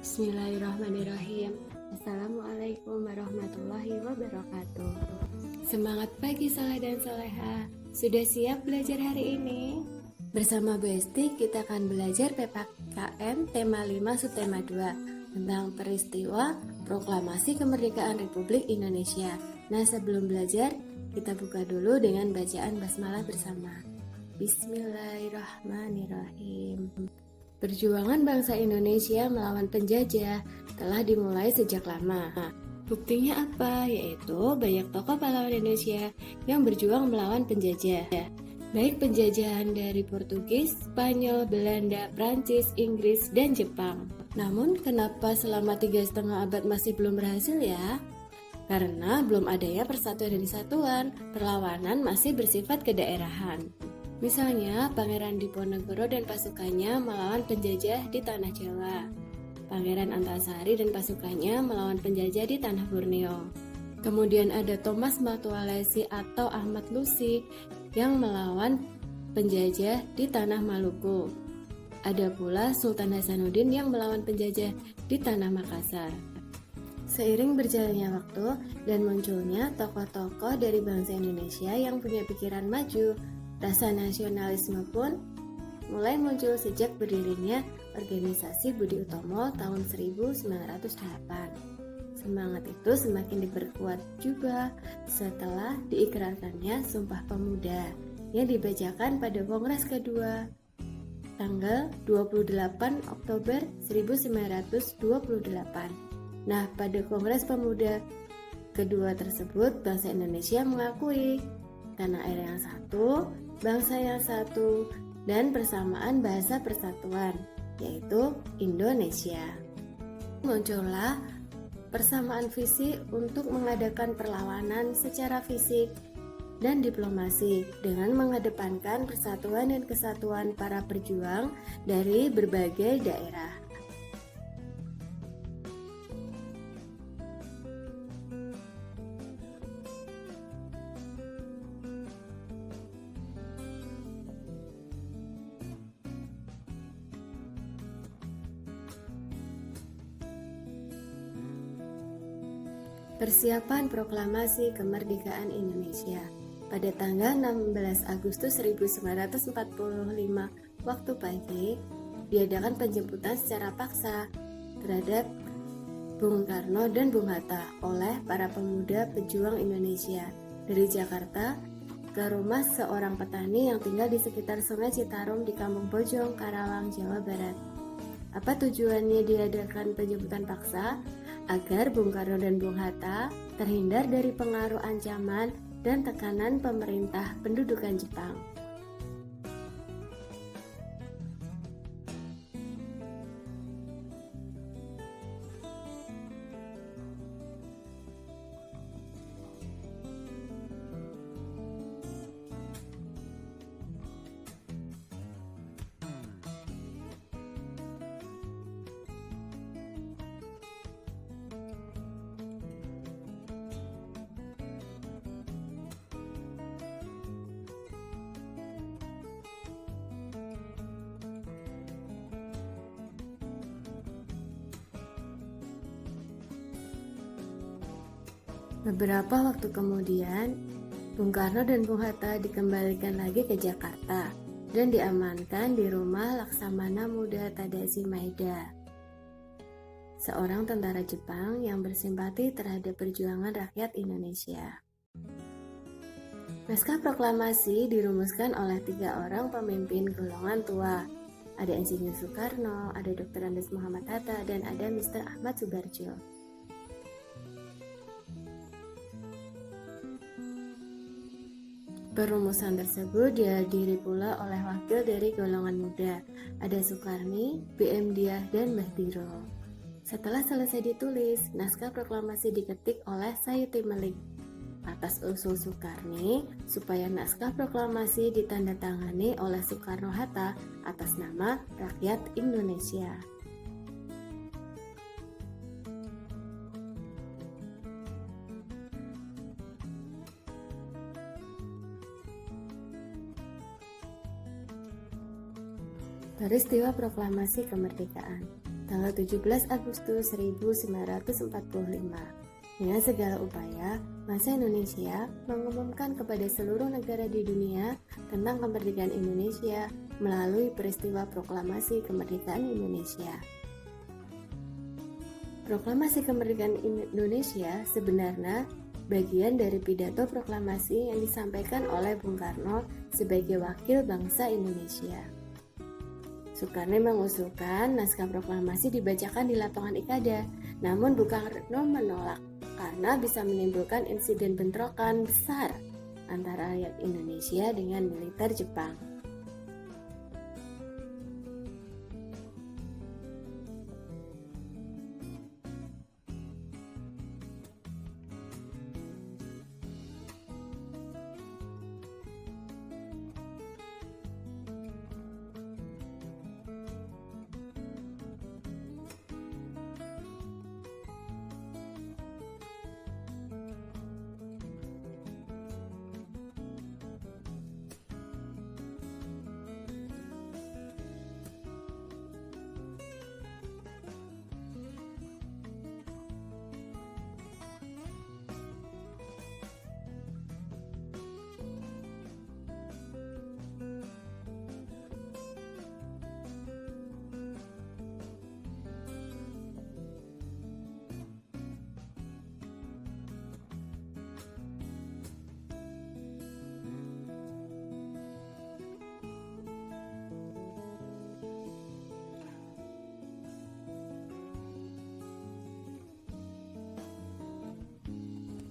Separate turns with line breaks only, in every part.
Bismillahirrahmanirrahim. Assalamualaikum warahmatullahi wabarakatuh. Semangat pagi soleh dan soleha. Sudah siap belajar hari ini? Bersama Bu Esti kita akan belajar PPKN tema 5 subtema 2 tentang peristiwa proklamasi kemerdekaan Republik Indonesia. Nah, sebelum belajar kita buka dulu dengan bacaan basmalah bersama. Bismillahirrahmanirrahim. Perjuangan bangsa Indonesia melawan penjajah telah dimulai sejak lama. Buktinya apa? Yaitu banyak tokoh pahlawan Indonesia yang berjuang melawan penjajah. Baik penjajahan dari Portugis, Spanyol, Belanda, Prancis, Inggris, dan Jepang. Namun kenapa selama 3,5 abad masih belum berhasil ya? Karena belum adanya persatuan dan kesatuan, perlawanan masih bersifat kedaerahan. Misalnya, Pangeran Diponegoro dan pasukannya melawan penjajah di Tanah Jawa. Pangeran Antasari dan pasukannya melawan penjajah di Tanah Borneo. Kemudian ada Thomas Matualesi atau Ahmad Lusi yang melawan penjajah di Tanah Maluku. Ada pula Sultan Hasanuddin yang melawan penjajah di Tanah Makassar. Seiring berjalannya waktu dan munculnya tokoh-tokoh dari bangsa Indonesia yang punya pikiran maju, rasa nasionalisme pun mulai muncul sejak berdirinya organisasi Budi Utomo tahun 1908. Semangat itu semakin diperkuat juga setelah diikrarkannya Sumpah Pemuda yang dibacakan pada Kongres kedua tanggal 28 Oktober 1928. Nah, pada Kongres Pemuda kedua tersebut bangsa Indonesia mengakui tanah air yang satu, bangsa yang satu, dan persamaan bahasa persatuan, yaitu Indonesia. Muncullah persamaan visi untuk mengadakan perlawanan secara fisik dan diplomasi dengan mengedepankan persatuan dan kesatuan para pejuang dari berbagai daerah. Persiapan proklamasi kemerdekaan Indonesia. Pada tanggal 16 Agustus 1945 waktu pagi, diadakan penjemputan secara paksa terhadap Bung Karno dan Bung Hatta oleh para pemuda pejuang Indonesia dari Jakarta ke rumah seorang petani yang tinggal di sekitar Sungai Citarum di Kampung Bojong, Karawang, Jawa Barat. Apa tujuannya diadakan penjemputan paksa? Agar Bung Karno dan Bung Hatta terhindar dari pengaruh ancaman dan tekanan pemerintah pendudukan Jepang. Beberapa waktu kemudian, Bung Karno dan Bung Hatta dikembalikan lagi ke Jakarta dan diamankan di rumah Laksamana Muda Tadashi Maeda, seorang tentara Jepang yang bersimpati terhadap perjuangan rakyat Indonesia. Naskah proklamasi dirumuskan oleh 3 orang pemimpin golongan tua. Ada Insinyur Soekarno, ada Dr. Andes Muhammad Hatta, dan ada Mr. Ahmad Subarjo. Perumusan tersebut dihadiri pula oleh wakil dari golongan muda, ada Soekarni, B.M. Diah, dan Mbah Diro. Setelah selesai ditulis, naskah proklamasi diketik oleh Sayuti Melik atas usul Soekarni supaya naskah proklamasi ditandatangani oleh Soekarno-Hatta atas nama rakyat Indonesia. Peristiwa proklamasi kemerdekaan. tanggal 17 Agustus 1945. Dengan segala upaya, bangsa Indonesia mengumumkan kepada seluruh negara di dunia tentang kemerdekaan Indonesia melalui peristiwa Proklamasi Kemerdekaan Indonesia. Proklamasi Kemerdekaan Indonesia sebenarnya bagian dari pidato proklamasi yang disampaikan oleh Bung Karno sebagai wakil bangsa Indonesia. Soekarno mengusulkan naskah proklamasi dibacakan di lapangan Ikada, namun Bung Karno menolak karena bisa menimbulkan insiden bentrokan besar antara rakyat Indonesia dengan militer Jepang.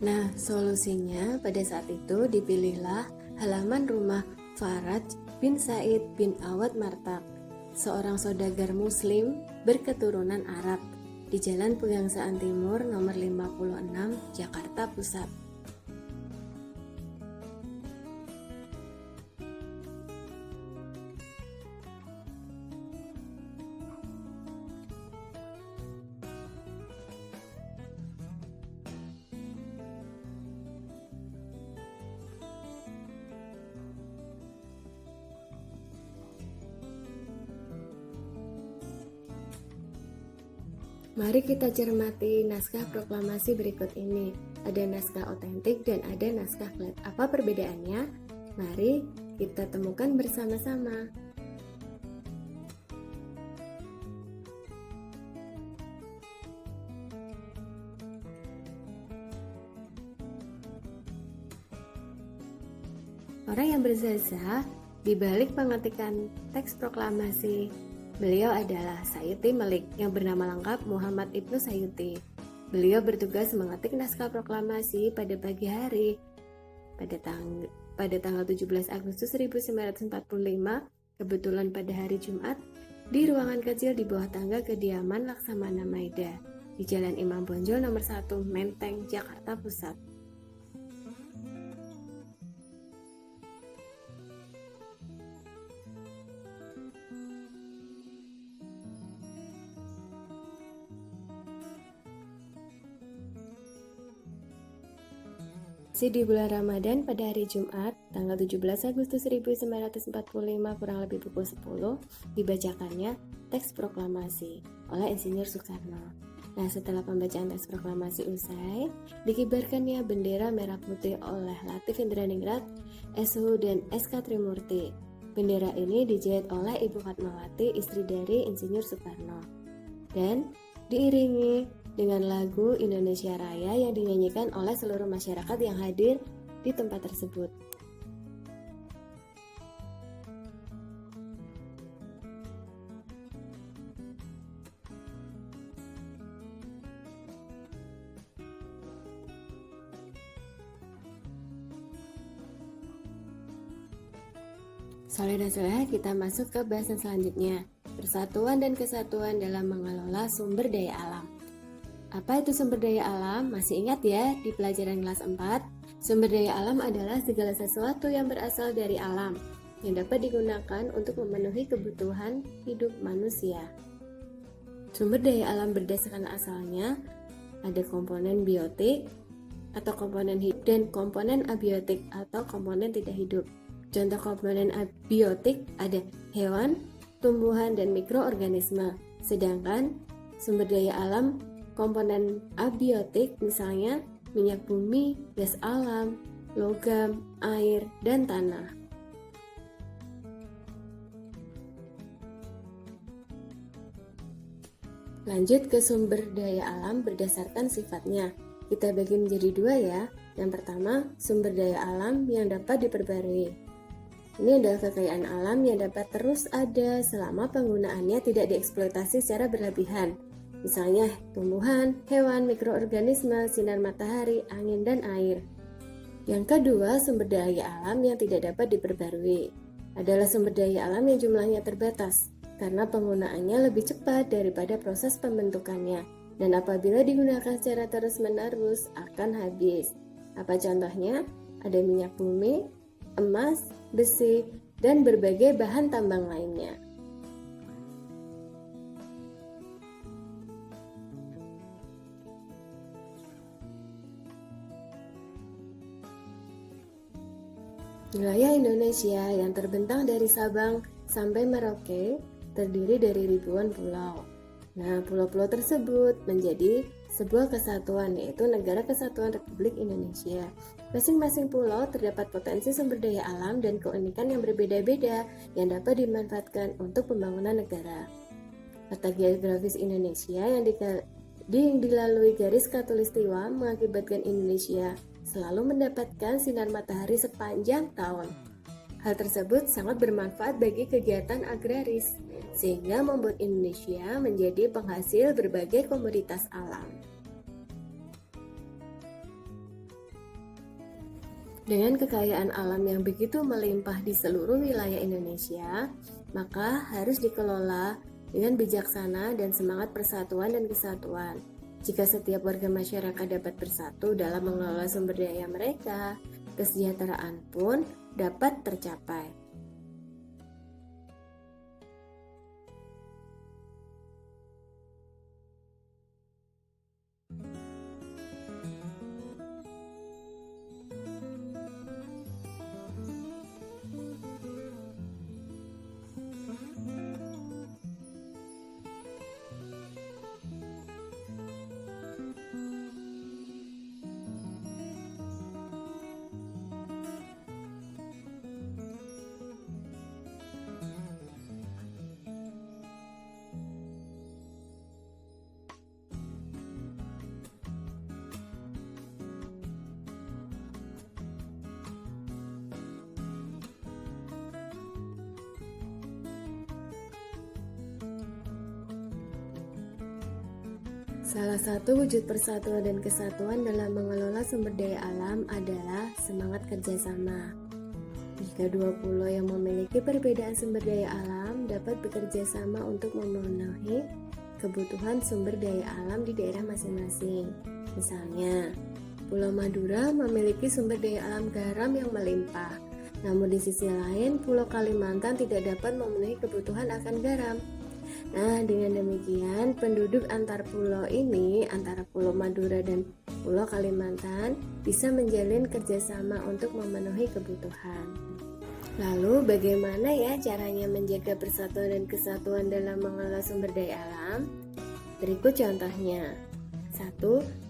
Nah, solusinya pada saat itu dipilihlah halaman rumah Faraj bin Said bin Awad Martak, seorang saudagar muslim berketurunan Arab, di Jalan Pegangsaan Timur nomor 56, Jakarta Pusat. Mari kita cermati naskah proklamasi berikut ini. Ada naskah otentik dan ada naskah flat. Apa perbedaannya? Mari kita temukan bersama-sama. Orang yang berjasa di balik pengetikan teks proklamasi, beliau adalah Sayuti Malik yang bernama lengkap Muhammad Ibnu Sayuti. Beliau bertugas mengetik naskah proklamasi pada pagi hari pada tanggal 17 Agustus 1945, kebetulan pada hari Jumat, di ruangan kecil di bawah tangga kediaman Laksamana Maida di Jalan Imam Bonjol nomor 1, Menteng, Jakarta Pusat. Di bulan Ramadan pada hari Jumat, tanggal 17 Agustus 1945 kurang lebih pukul 10, dibacakannya teks proklamasi oleh Insinyur Soekarno. Nah, setelah pembacaan teks proklamasi usai, dikibarkannya bendera merah putih oleh Latif Indraningrat, SHU dan SK Trimurti. Bendera ini dijahit oleh Ibu Fatmawati, istri dari Insinyur Soekarno, dan diiringi dengan lagu Indonesia Raya yang dinyanyikan oleh seluruh masyarakat yang hadir di tempat tersebut. Saudara-saudara, kita masuk ke bahasan selanjutnya, persatuan dan kesatuan dalam mengelola sumber daya alam. Apa itu sumber daya alam? Masih ingat ya di pelajaran kelas 4? Sumber daya alam adalah segala sesuatu yang berasal dari alam, yang dapat digunakan untuk memenuhi kebutuhan hidup manusia. Sumber daya alam berdasarkan asalnya ada komponen biotik atau komponen hidup dan komponen abiotik atau komponen tidak hidup. Contoh komponen abiotik ada hewan, tumbuhan, dan mikroorganisme. Sedangkan sumber daya alam komponen abiotik misalnya minyak bumi, gas alam, logam, air, dan tanah. Lanjut ke sumber daya alam berdasarkan sifatnya. Kita bagi menjadi dua ya. Yang pertama, sumber daya alam yang dapat diperbarui. Ini adalah kekayaan alam yang dapat terus ada selama penggunaannya tidak dieksploitasi secara berlebihan. Misalnya tumbuhan, hewan, mikroorganisme, sinar matahari, angin, dan air. Yang kedua, sumber daya alam yang tidak dapat diperbarui adalah sumber daya alam yang jumlahnya terbatas karena penggunaannya lebih cepat daripada proses pembentukannya dan apabila digunakan secara terus-menerus akan habis. Apa contohnya? Ada minyak bumi, emas, besi, dan berbagai bahan tambang lainnya. Wilayah Indonesia yang terbentang dari Sabang sampai Merauke terdiri dari ribuan pulau. Nah, pulau-pulau tersebut menjadi sebuah kesatuan, yaitu Negara Kesatuan Republik Indonesia. Masing-masing pulau terdapat potensi sumber daya alam dan keunikan yang berbeda-beda yang dapat dimanfaatkan untuk pembangunan negara. Peta geografis Indonesia yang dilalui garis khatulistiwa mengakibatkan Indonesia selalu mendapatkan sinar matahari sepanjang tahun. Hal tersebut sangat bermanfaat bagi kegiatan agraris, sehingga membuat Indonesia menjadi penghasil berbagai komoditas alam. Dengan kekayaan alam yang begitu melimpah di seluruh wilayah Indonesia, maka harus dikelola dengan bijaksana dan semangat persatuan dan kesatuan. Jika setiap warga masyarakat dapat bersatu dalam mengelola sumber daya mereka, kesejahteraan pun dapat tercapai. Salah satu wujud persatuan dan kesatuan dalam mengelola sumber daya alam adalah semangat kerjasama. Jika dua pulau yang memiliki perbedaan sumber daya alam dapat bekerja sama untuk memenuhi kebutuhan sumber daya alam di daerah masing-masing. Misalnya, Pulau Madura memiliki sumber daya alam garam yang melimpah, namun di sisi lain Pulau Kalimantan tidak dapat memenuhi kebutuhan akan garam. Nah, dengan demikian penduduk antar pulau ini, antara Pulau Madura dan Pulau Kalimantan, bisa menjalin kerjasama untuk memenuhi kebutuhan. Lalu bagaimana ya caranya menjaga persatuan dan kesatuan dalam mengelola sumber daya alam? Berikut contohnya. 1.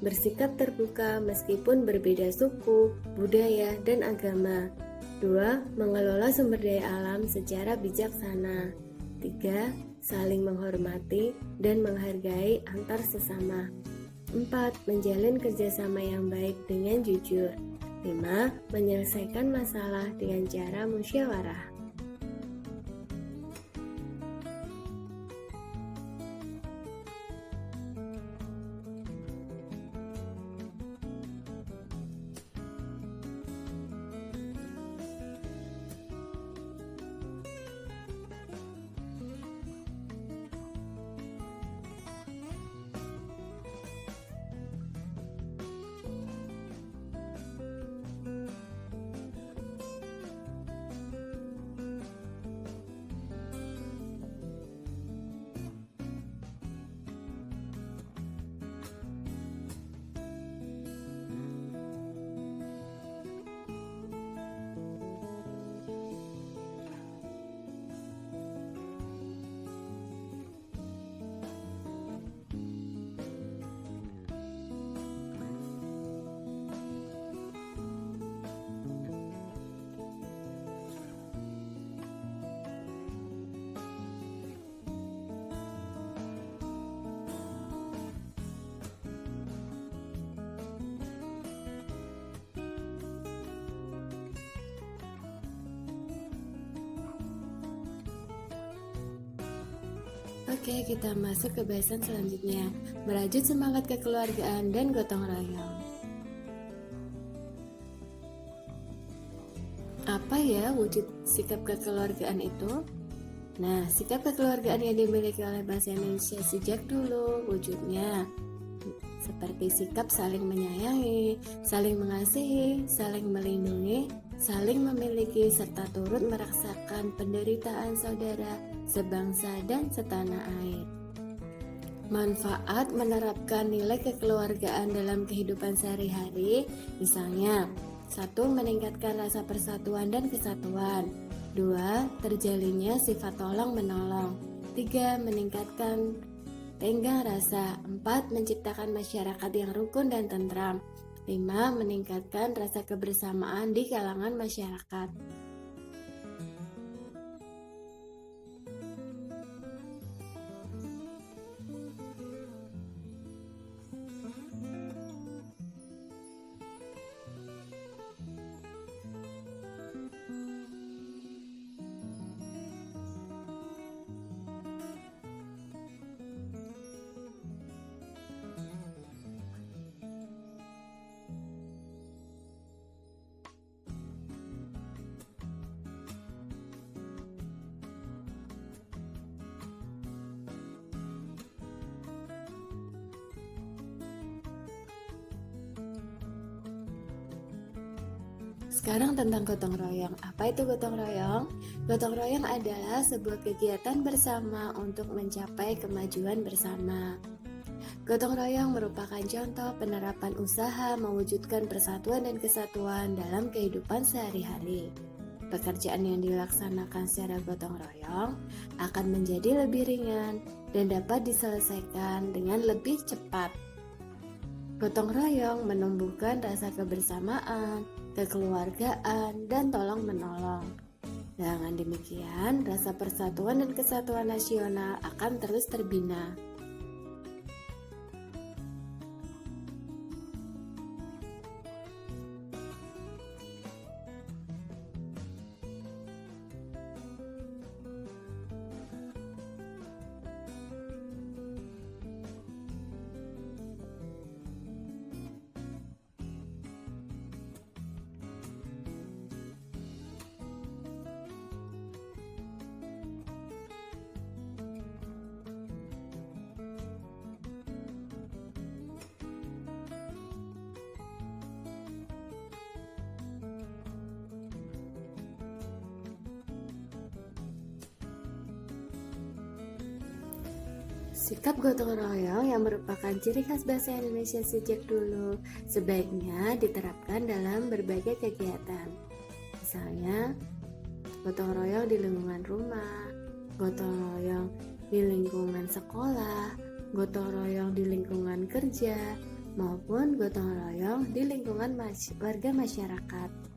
Bersikap terbuka meskipun berbeda suku, budaya, dan agama. 2. Mengelola sumber daya alam secara bijaksana. 3. Saling menghormati dan menghargai antar sesama. 4. Menjalin kerjasama yang baik dengan jujur. 5. Menyelesaikan masalah dengan cara musyawarah. Oke, kita masuk ke bahasan selanjutnya. Merajut semangat kekeluargaan dan gotong royong. Apa ya wujud sikap kekeluargaan itu? Nah, sikap kekeluargaan yang dimiliki oleh bangsa Indonesia sejak dulu wujudnya seperti sikap saling menyayangi, saling mengasihi, saling melindungi, saling memiliki, serta turut merasakan penderitaan saudara, sebangsa dan setanah air. Manfaat menerapkan nilai kekeluargaan dalam kehidupan sehari-hari, misalnya 1. Meningkatkan rasa persatuan dan kesatuan. 2. Terjalinnya sifat tolong-menolong. 3. Meningkatkan tenggang rasa. 4. Menciptakan masyarakat yang rukun dan tentram. 5. Meningkatkan rasa kebersamaan di kalangan masyarakat. Sekarang tentang gotong royong. Apa itu gotong royong? Gotong royong adalah sebuah kegiatan bersama untuk mencapai kemajuan bersama. Gotong royong merupakan contoh penerapan usaha mewujudkan persatuan dan kesatuan dalam kehidupan sehari-hari. Pekerjaan yang dilaksanakan secara gotong royong akan menjadi lebih ringan dan dapat diselesaikan dengan lebih cepat. Gotong royong menumbuhkan rasa kebersamaan, kekeluargaan, dan tolong-menolong. Dengan demikian, rasa persatuan dan kesatuan nasional akan terus terbina. Sikap gotong royong yang merupakan ciri khas bahasa Indonesia sejak dulu sebaiknya diterapkan dalam berbagai kegiatan. Misalnya, gotong royong di lingkungan rumah, gotong royong di lingkungan sekolah, gotong royong di lingkungan kerja, maupun gotong royong di lingkungan warga masyarakat.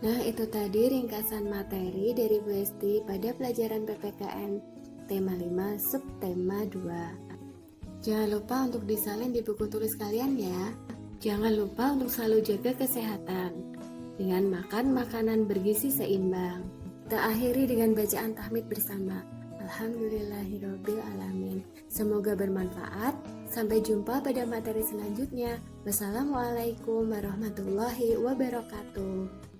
Nah, itu tadi ringkasan materi dari Bu Esti pada pelajaran PPKN tema 5 subtema 2. Jangan lupa untuk disalin di buku tulis kalian ya. Jangan lupa untuk selalu jaga kesehatan dengan makan makanan bergizi seimbang. Kita akhiri dengan bacaan tahmid bersama. Alhamdulillahirabbil alamin. Semoga bermanfaat. Sampai jumpa pada materi selanjutnya. Wassalamualaikum warahmatullahi wabarakatuh.